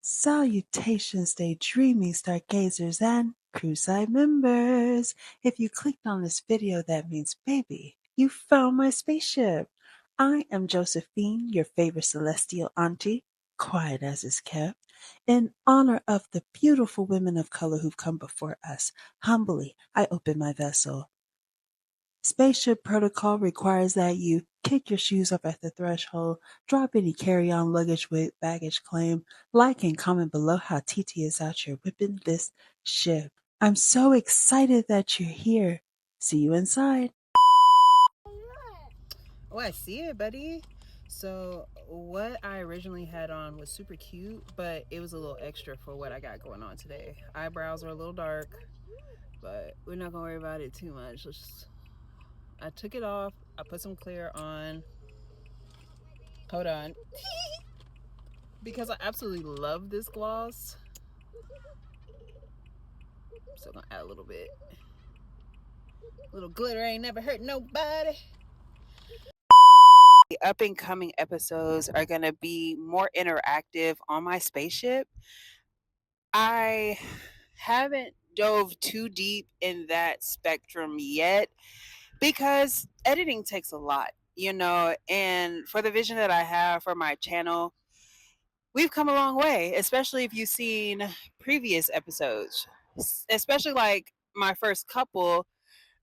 Salutations, daydreaming stargazers and crewside members. If you clicked on this video, that means, baby, you found my spaceship. I am Josephine, your favorite celestial auntie, quiet as is kept. In honor of the beautiful women of color who've come before us, humbly I open my vessel. Spaceship protocol requires that you kick your shoes off at the threshold, drop any carry-on luggage with baggage claim, like and comment below how TT is out here whipping this ship. I'm so excited that you're here. See you inside. Oh, I see it, buddy. So what I originally had on was super cute, but it was a little extra for what I got going on today. Eyebrows are a little dark, but we're not gonna worry about it too much. I took it off. I put some clear on. Hold on. Because I absolutely love this gloss. So I'm gonna add a little bit. A little glitter ain't never hurt nobody. The up and coming episodes are going to be more interactive on my spaceship. I haven't dove too deep in that spectrum yet because editing takes a lot, and for the vision that I have for my channel, we've come a long way, especially if you've seen previous episodes, especially like my first couple.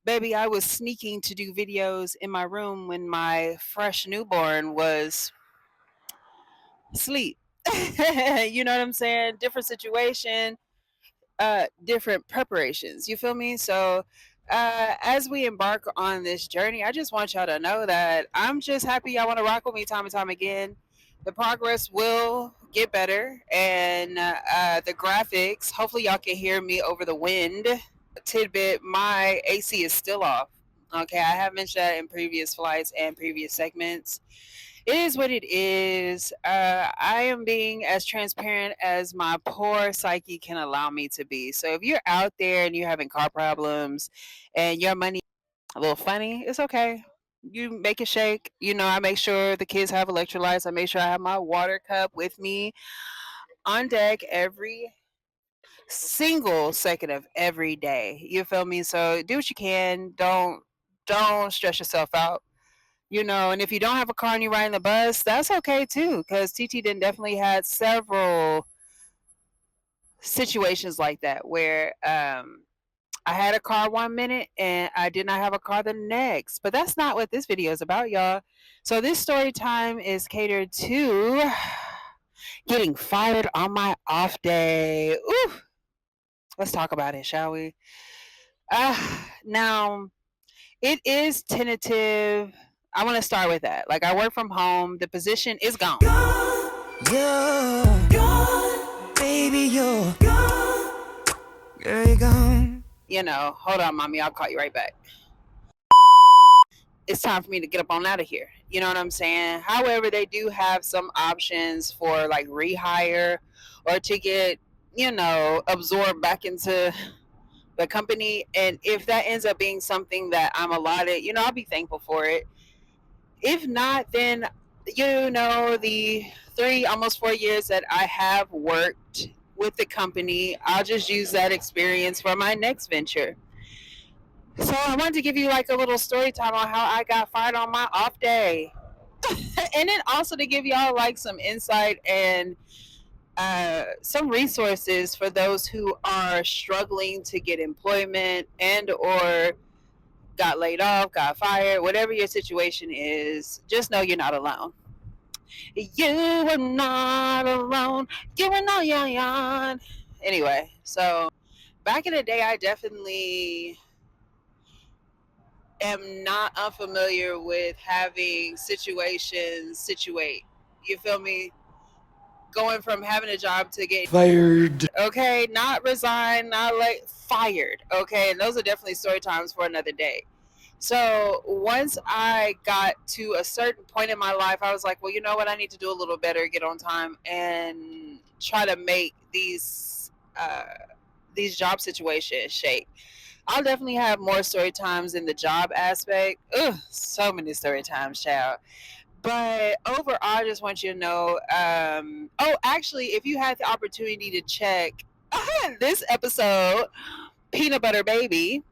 Baby, I was sneaking to do videos in my room when my fresh newborn was asleep. You know what I'm saying? Different situation, different preparations. You feel me? So, as we embark on this journey, I just want y'all to know that I'm just happy y'all want to rock with me time and time again. The progress will get better, and the graphics. Hopefully, y'all can hear me over the wind. Tidbit: my AC is still off. Okay, I have mentioned that in previous flights and previous segments. It is what it is. I am being as transparent as my poor psyche can allow me to be. So if you're out there and you're having car problems and your money a little funny, it's okay. You make it shake. I make sure the kids have electrolytes. I make sure I have my water cup with me on deck every single second of every day. You feel me? So do what you can. Don't stress yourself out. And if you don't have a car and you're riding the bus, that's okay too, because TT didn't definitely had several situations like that where I had a car 1 minute and I did not have a car the next. But that's not what this video is about, y'all. So this story time is catered to getting fired on my off day. Ooh, let's talk about it, shall we? Now, it is tentative. I want to start with that. Like, I work from home. The position is gone. You're gone. Baby, you're gone. Girl, you're gone. Hold on, mommy. I'll call you right back. It's time for me to get up on out of here. You know what I'm saying? However, they do have some options for like rehire or to get, absorbed back into the company. And if that ends up being something that I'm allotted, I'll be thankful for it. If not, then, the almost 4 years that I have worked with the company, I'll just use that experience for my next venture. So I wanted to give you like a little story time on how I got fired on my off day. And then also to give y'all like some insight and some resources for those who are struggling to get employment and or got laid off, got fired, whatever your situation is, just know you're not alone. You are not alone. You are not young. Anyway, so back in the day, I definitely am not unfamiliar with having situations situate. You feel me? Going from having a job to getting fired. Okay, not resign, not like fired. Okay, and those are definitely story times for another day. So once I got to a certain point in my life, I was like, well, you know what? I need to do a little better, get on time, and try to make these job situations shake. I'll definitely have more story times in the job aspect. Ugh, so many story times, child. But overall, I just want you to know. Oh, actually, if you had the opportunity to check this episode, Peanut Butter Baby,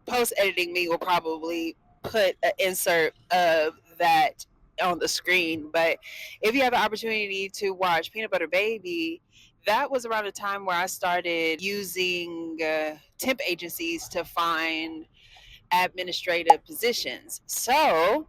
post editing me will probably put an insert of that on the screen. But if you have the opportunity to watch Peanut Butter Baby, that was around the time where I started using temp agencies to find administrative positions. So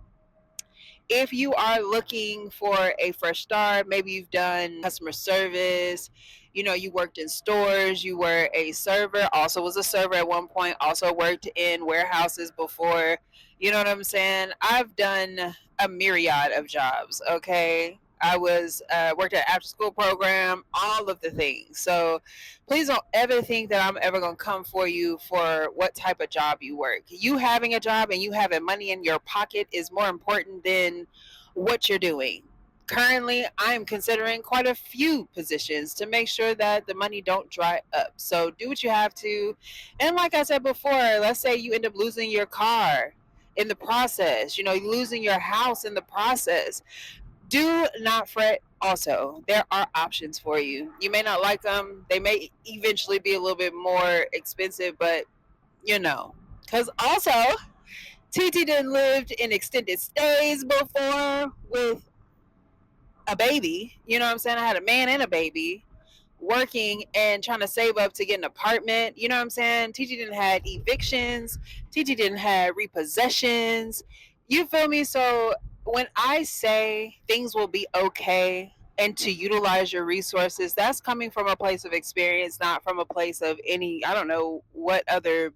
if you are looking for a fresh start, maybe you've done customer service, you know, you worked in stores, you were a server, also was a server at one point, also worked in warehouses before, you know what I'm saying? I've done a myriad of jobs, okay? I was worked at an after school program, all of the things. So please don't ever think that I'm ever going to come for you for what type of job you work. You having a job and you having money in your pocket is more important than what you're doing. Currently, I am considering quite a few positions to make sure that the money don't dry up. So do what you have to. And like I said before, let's say you end up losing your car in the process, you know, losing your house in the process. Do not fret. Also, there are options for you. You may not like them. They may eventually be a little bit more expensive, but you know, because also TT done lived in extended stays before with a baby. You know what I'm saying? I had a man and a baby working and trying to save up to get an apartment. You know what I'm saying? TT didn't have evictions. TT didn't have repossessions. You feel me? So when I say things will be okay and to utilize your resources, that's coming from a place of experience, not from a place of any, I don't know what other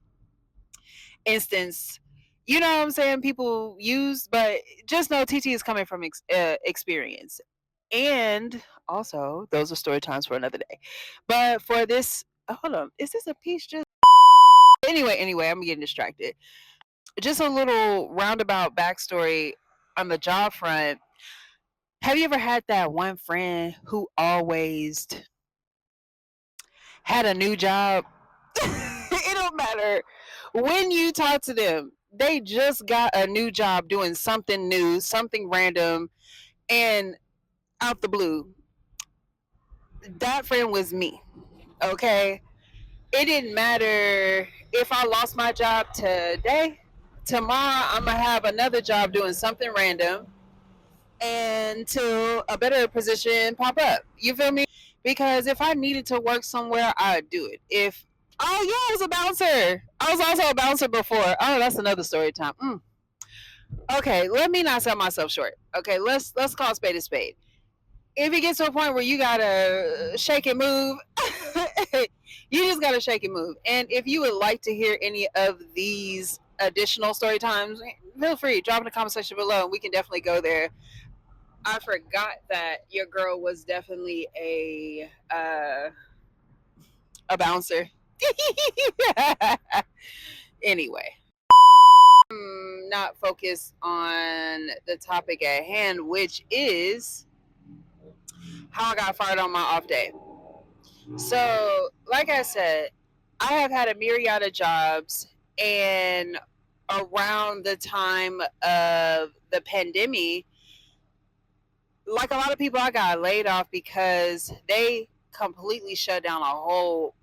instance, you know what I'm saying, people use, but just know TT is coming from experience. And also, those are story times for another day. But for this, hold on, is this a piece just? Anyway, I'm getting distracted. Just a little roundabout backstory on the job front. Have you ever had that one friend who always had a new job? It don't matter when you talk to them. They just got a new job doing something new, something random, and out the blue. That friend was me. Okay. It didn't matter if I lost my job today. Tomorrow, I'm going to have another job doing something random until a better position pop up. You feel me? Because if I needed to work somewhere, I'd do it. If oh yeah, I was a bouncer. I was also a bouncer before. Oh, that's another story time. Okay, let me not sell myself short. Okay, let's call a spade a spade. If it gets to a point where you gotta shake and move, you just gotta shake and move. And if you would like to hear any of these additional story times, feel free, drop in the comment section below, and we can definitely go there. I forgot that your girl was definitely a bouncer. Anyway, not focus on the topic at hand, which is how I got fired on my off day. So, like I said, I have had a myriad of jobs, and around the time of the pandemic, like a lot of people, I got laid off because they completely shut down a whole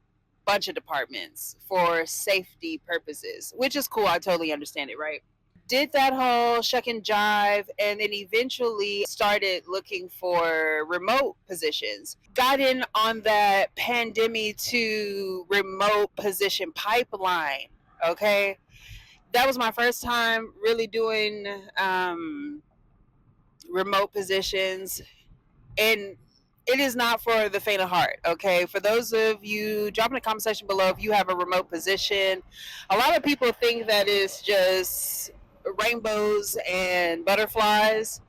bunch of departments for safety purposes, which is cool. I totally understand it, right? Did that whole shuck and jive, and then eventually started looking for remote positions. Got in on that pandemic to remote position pipeline. Okay. That was my first time really doing remote positions, and it is not for the faint of heart. Okay, for those of you, drop in the comment section below if you have a remote position. A lot of people think that it's just rainbows and butterflies.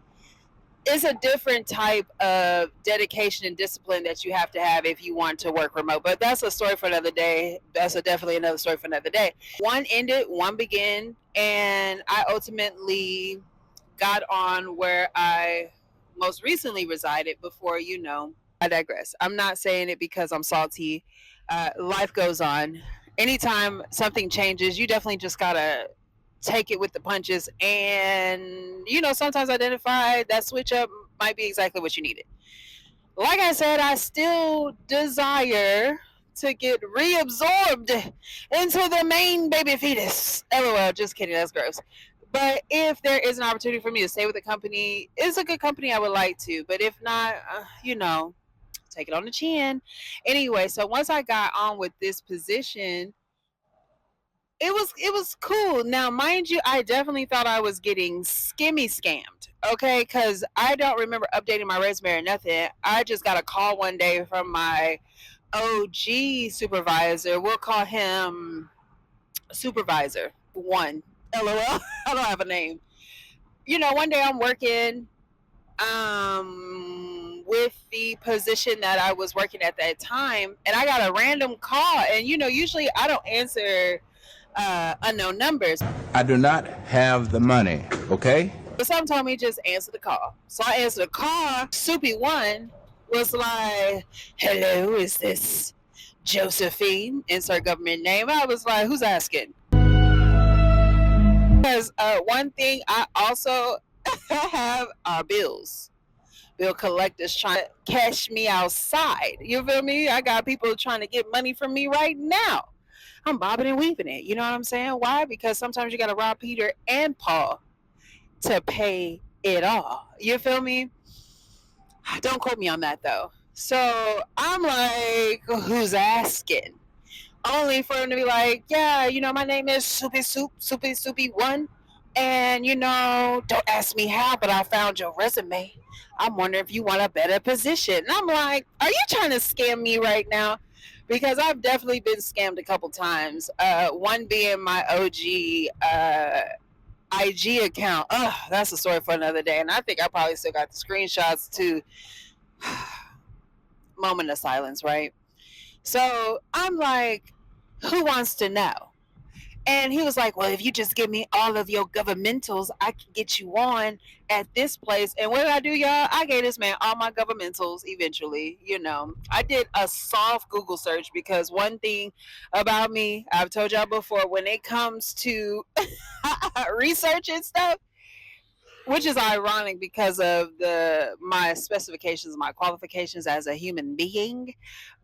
It's a different type of dedication and discipline that you have to have if you want to work remote, but that's a story for another day. Definitely another story for another day. One ended, one began, and I ultimately got on where I most recently resided before, you know, I digress. I'm not saying it because I'm salty. Life goes on. Anytime something changes, you definitely just gotta take it with the punches and, sometimes identify that switch up might be exactly what you needed. Like I said, I still desire to get reabsorbed into the main baby fetus. LOL, just kidding, that's gross. But if there is an opportunity for me to stay with a company, it's a good company, I would like to. But if not, take it on the chin. Anyway, so once I got on with this position, it was cool. Now, mind you, I definitely thought I was getting scammed. Okay, because I don't remember updating my resume or nothing. I just got a call one day from my OG supervisor. We'll call him Supervisor One. LOL. I don't have a name. One day I'm working with the position that I was working at that time, and I got a random call. And usually I don't answer unknown numbers. I do not have the money, okay? But some told me just answer the call. So I answered the call. Soupy One was like, "Hello, is this Josephine?" Insert government name. I was like, "Who's asking?" Because one thing I also have are bills. Bill collectors trying to cash me outside. You feel me? I got people trying to get money from me right now. I'm bobbing and weaving it. You know what I'm saying? Why? Because sometimes you got to rob Peter and Paul to pay it all. You feel me? Don't quote me on that though. So I'm like, who's asking? Only for him to be like, yeah, my name is Soupy One. And, don't ask me how, but I found your resume. I'm wondering if you want a better position. And I'm like, are you trying to scam me right now? Because I've definitely been scammed a couple times. One being my OG IG account. Oh, that's a story for another day. And I think I probably still got the screenshots too. Moment of silence, right? So I'm like, who wants to know? And he was like, well, if you just give me all of your governmentals, I can get you on at this place. And what did I do, y'all? I gave this man all my governmentals eventually. I did a soft Google search because one thing about me, I've told y'all before, when it comes to research and stuff, which is ironic because of my specifications, my qualifications as a human being.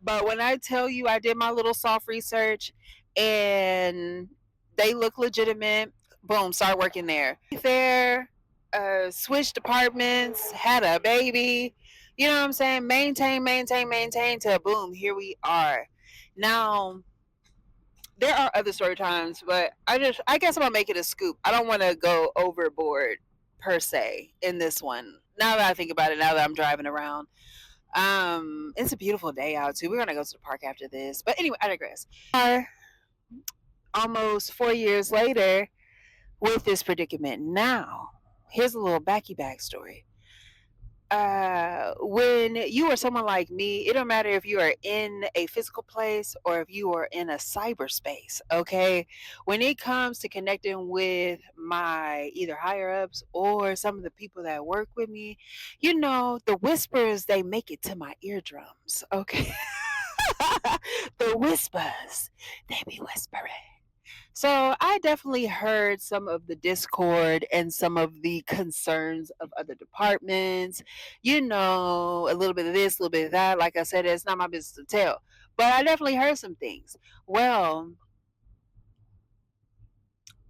But when I tell you I did my little soft research and they look legitimate, boom, start working there. Switched departments, had a baby, you know what I'm saying? Maintain to boom, here we are. Now, there are other story times, but I guess I'm gonna make it a scoop. I don't want to go overboard per se in this one. Now that I think about it, now that I'm driving around, it's a beautiful day out too. We're gonna go to the park after this, but anyway, I digress. Almost 4 years later, with this predicament. Now, here's a little backstory. When you are someone like me, it don't matter if you are in a physical place or if you are in a cyberspace, okay? When it comes to connecting with my either higher ups or some of the people that work with me, the whispers, they make it to my eardrums, okay? The whispers, they be whispering. So I definitely heard some of the discord and some of the concerns of other departments, a little bit of this, a little bit of that. Like I said, it's not my business to tell. But I definitely heard some things. Well,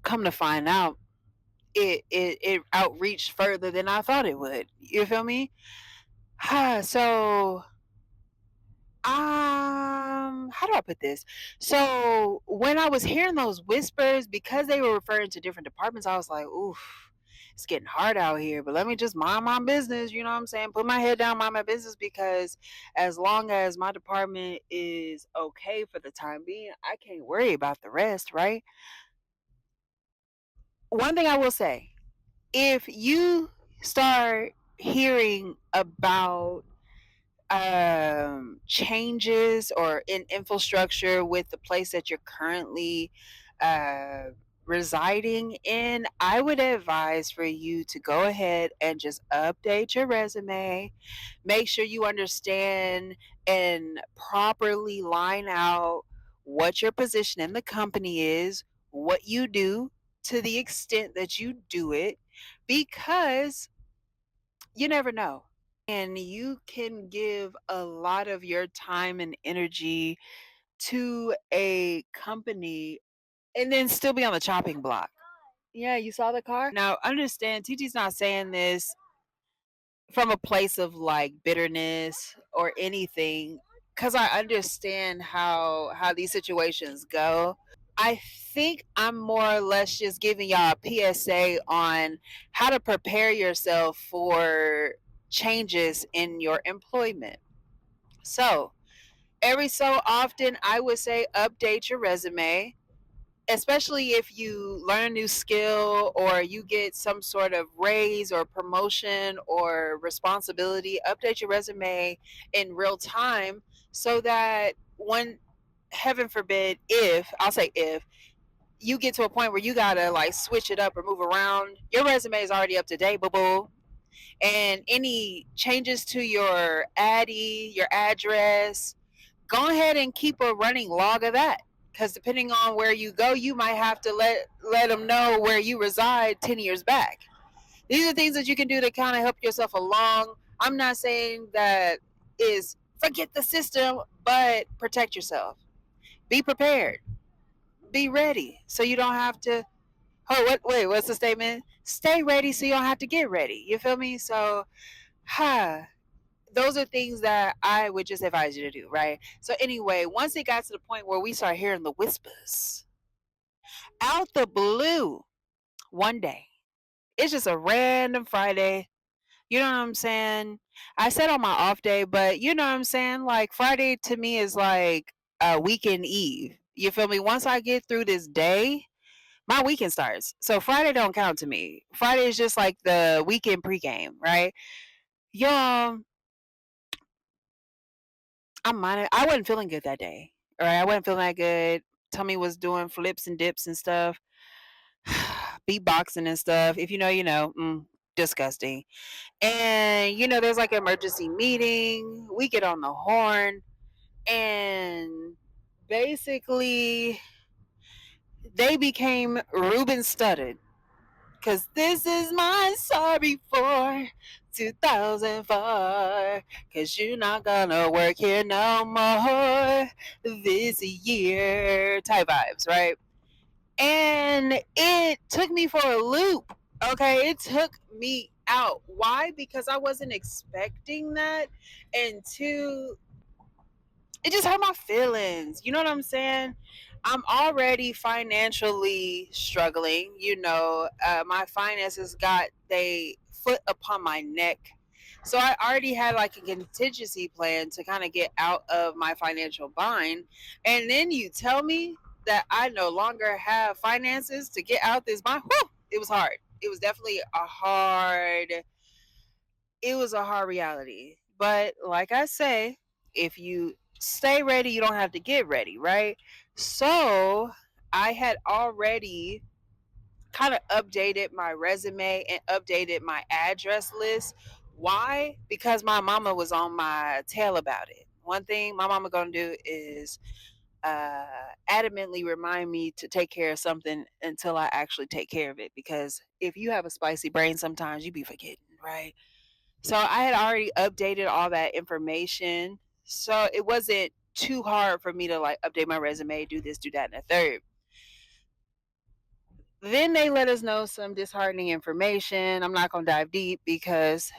come to find out, it outreached further than I thought it would. You feel me? So how do I put this? So when I was hearing those whispers, because they were referring to different departments, I was like, oof, it's getting hard out here, but let me just mind my business, you know what I'm saying? Put my head down, mind my business, because as long as my department is okay for the time being, I can't worry about the rest, right? One thing I will say, if you start hearing about changes or in infrastructure with the place that you're currently uh, residing in, I would advise for you to go ahead and just update your resume. Make sure you understand and properly line out what your position in the company is, what you do, to the extent that you do it, because you never know. And you can give a lot of your time and energy to a company and then still be on the chopping block. Yeah, you saw the car? Now, understand, TT's not saying this from a place of like bitterness or anything, because I understand how these situations go. I think I'm more or less just giving y'all a PSA on how to prepare yourself for changes in your employment. So, every so often, I would say update your resume, especially if you learn a new skill or you get some sort of raise or promotion or responsibility. Update your resume in real time so that when, heaven forbid, if, I'll say if, you get to a point where you gotta like switch it up or move around, your resume is already up to date, boo boo. And any changes to your ADDIE, your address, go ahead and keep a running log of that. Because depending on where you go, you might have to let them know where you reside 10 years back. These are things that you can do to kind of help yourself along. I'm not saying that is forget the system, but protect yourself. Be prepared. Be ready so you don't have to. Oh, wait, what's the statement? Stay ready so you don't have to get ready. You feel me? So, huh, those are things that I would just advise you to do, right? So anyway, once it got to the point where we start hearing the whispers out the blue, one day, it's just a random Friday. You know what I'm saying? I said on my off day, but you know what I'm saying? Like Friday to me is like a weekend eve. You feel me? Once I get through this day, my weekend starts. So Friday don't count to me. Friday is just like the weekend pregame, right? Y'all, I wasn't feeling good that day. All right, I wasn't feeling that good. Tummy was doing flips and dips and stuff, beatboxing and stuff. If you know, you know. Disgusting. And there's like an emergency meeting. We get on the horn, and basically they became Ruben studded. Cause this is my sorry for 2004. Cause you're not gonna work here no more this year. Type vibes, right? And it took me for a loop. Okay, it took me out. Why? Because I wasn't expecting that. And two, it just hurt my feelings. You know what I'm saying? I'm already financially struggling. My finances got they foot upon my neck. So I already had like a contingency plan to kind of get out of my financial bind. And then you tell me that I no longer have finances to get out this bind. Whew, it was hard. It was definitely a hard reality. But like I say, if you stay ready, you don't have to get ready, right? So I had already kind of updated my resume and updated my address list. Why? Because my mama was on my tail about it. One thing my mama gonna do is adamantly remind me to take care of something until I actually take care of it. Because if you have a spicy brain, sometimes you be forgetting, right? So I had already updated all that information. So it wasn't too hard for me to like update my resume, do this, do that, and a third. Then they let us know some disheartening information. I'm not going to dive deep because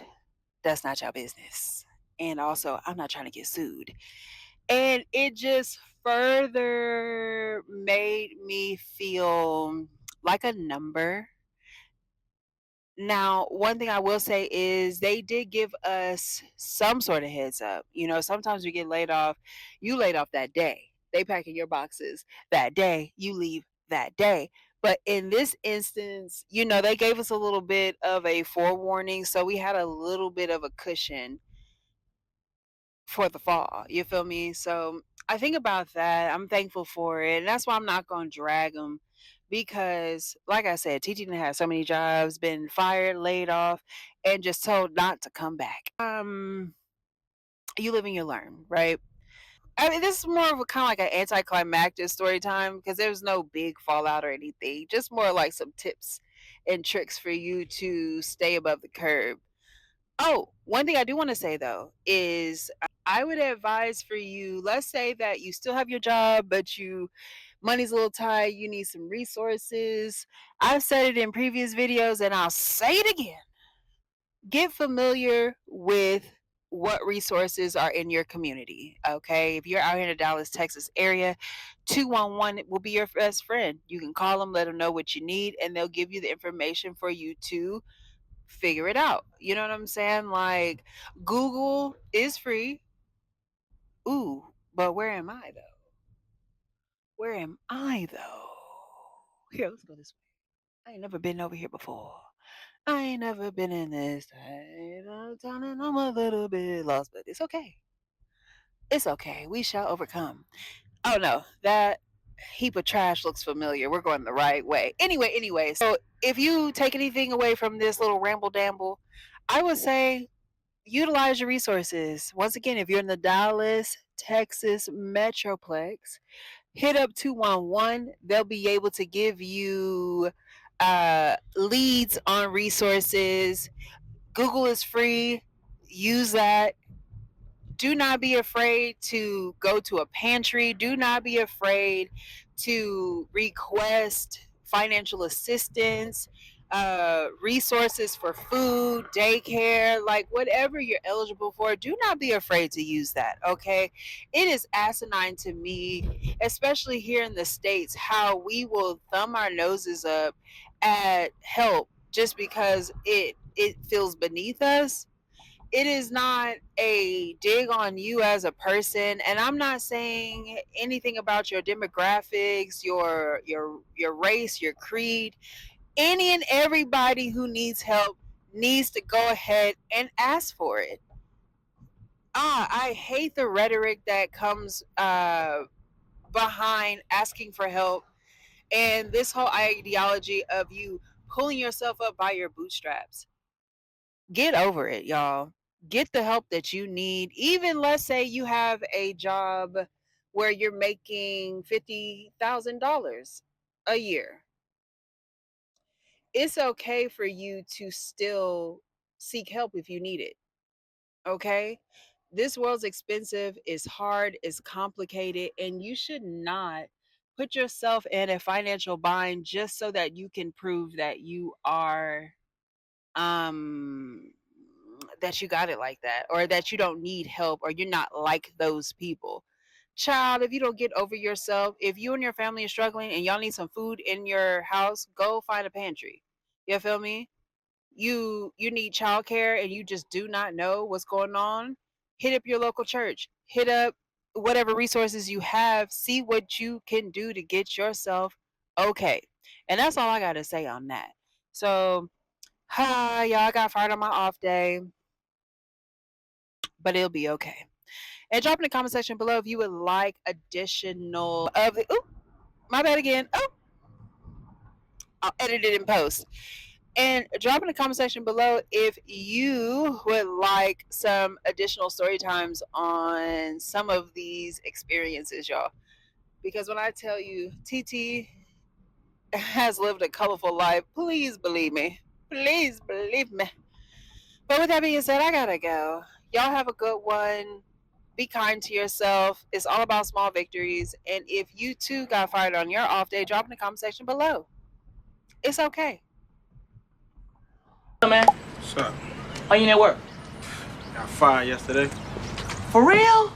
that's not your business. And also, I'm not trying to get sued. And it just further made me feel like a number. Now, one thing I will say is they did give us some sort of heads up. Sometimes we get laid off. You laid off that day. They packing your boxes that day. You leave that day. But in this instance, they gave us a little bit of a forewarning. So we had a little bit of a cushion for the fall. You feel me? So I think about that. I'm thankful for it. And that's why I'm not going to drag them because, like I said, teaching has so many jobs, been fired, laid off, and just told not to come back. You live and you learn, right? I mean, this is more of a kind of like an anticlimactic story time because there's no big fallout or anything. Just more like some tips and tricks for you to stay above the curb. Oh, one thing I do want to say though is I would advise for you, let's say that you still have your job, but money's a little tight, you need some resources. I've said it in previous videos and I'll say it again. Get familiar with what resources are in your community. Okay. If you're out here in the Dallas, Texas area, 211 will be your best friend. You can call them, let them know what you need, and they'll give you the information for you to figure it out. You know what I'm saying? Like, Google is free. Ooh, but where am I though? Where am I though? Here, let's go this way. I ain't never been over here before. I ain't never been in this town and I'm a little bit lost, but it's okay. It's okay. We shall overcome. Oh no, that heap of trash looks familiar. We're going the right way. Anyway, so if you take anything away from this little ramble damble, I would say utilize your resources. Once again, if you're in the Dallas, Texas Metroplex, hit up 211. They'll be able to give you leads on resources. Google is free. Use that. Do not be afraid to go to a pantry. Do not be afraid to request financial assistance, resources for food, daycare, like whatever you're eligible for. Do not be afraid to use that. Okay. It is asinine to me, especially here in the States, how we will thumb our noses up at help just because it feels beneath us. It is not a dig on you as a person, and I'm not saying anything about your demographics, your race, your creed. Any and everybody who needs help needs to go ahead and ask for it. I hate the rhetoric that comes behind asking for help, and this whole ideology of you pulling yourself up by your bootstraps. Get over it, y'all. Get the help that you need. Even let's say you have a job where you're making $50,000 a year. It's okay for you to still seek help if you need it. Okay? This world's expensive, it's hard, it's complicated, and you should not put yourself in a financial bind just so that you can prove that you are um that you got it like that, or that you don't need help, or you're not like those people. Child, if you don't get over yourself, if you and your family are struggling and y'all need some food in your house, go find a pantry. You feel me? You need childcare and you just do not know what's going on, hit up your local church, hit up whatever resources you have, see what you can do to get yourself okay. And that's all I got to say on that. So hi, y'all, I got fired on my off day, but it'll be okay. And drop in the comment section below if you would like additional of the. Oh, my bad again. Oh, I'll edit it in post. And drop in the comment section below if you would like some additional story times on some of these experiences, y'all. Because when I tell you TT has lived a colorful life, please believe me. Please believe me. But with that being said, I gotta go. Y'all have a good one. Be kind to yourself. It's all about small victories. And if you too got fired on your off day, drop in the comment section below. It's okay. Man, What's up? how you at work? Got fired yesterday. For real?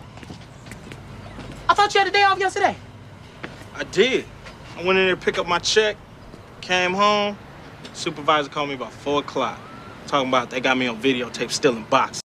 I thought you had a day off yesterday. I did. I went in there to pick up my check, came home. Supervisor called me about 4 o'clock. Talking about they got me on videotape stealing boxes.